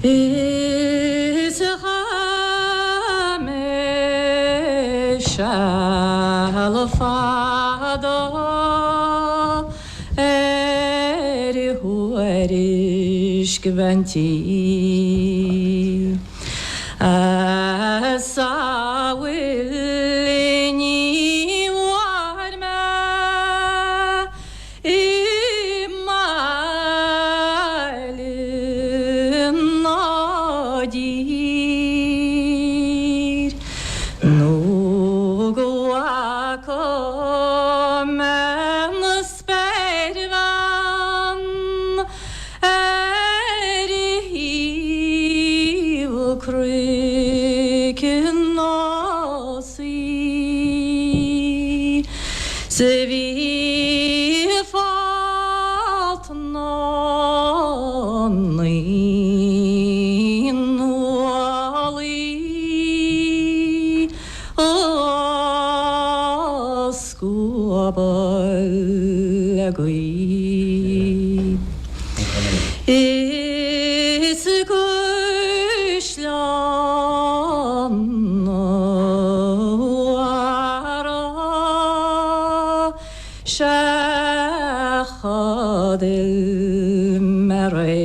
Is a shall fada thuairisc bhean samhail níorbh mbaile dtír spéirbhean aréir cnoic folt naoi nduallaí scuabadh is gCaisleán chodail Máire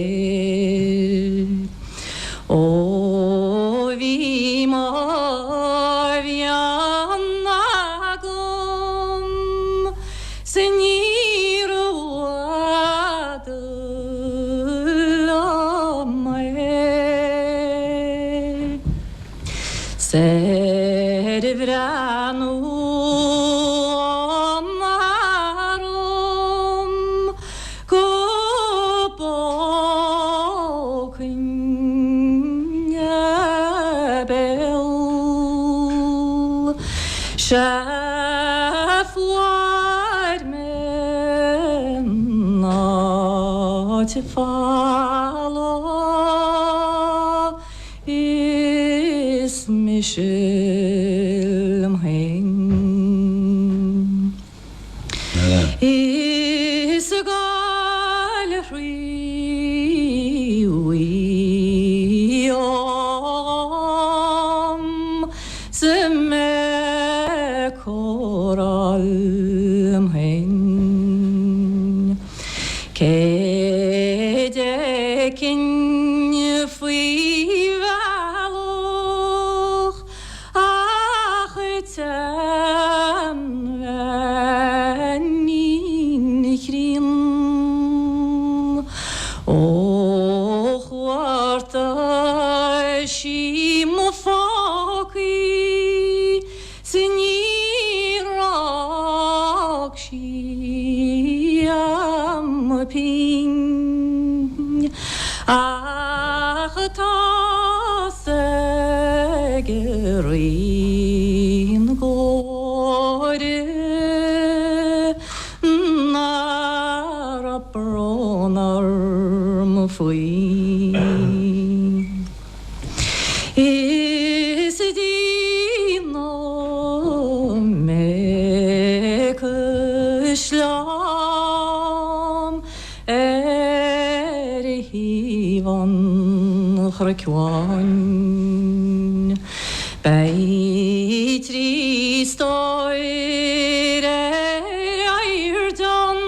bhí Mhian agam níorbh bhreathnú fhada fada is Mhian is Mhaigh Eo chodail Mhian faoi bhealach Nóirín chuirta sí bhfaca níorbh sí pin ach tá gaoth góire nar a brónar faoi is Mhaigh Eo Dhroighneáin Pheitir stoir aréir don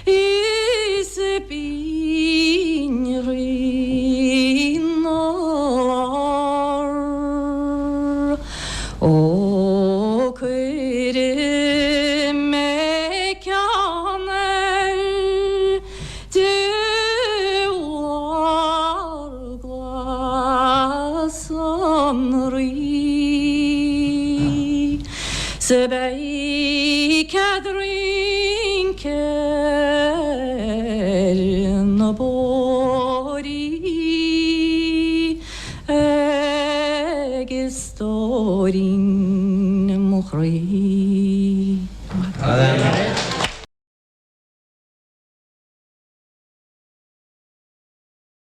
is bhean chuir me ceannair bhean na bóirí agus Nóirín Mhaigh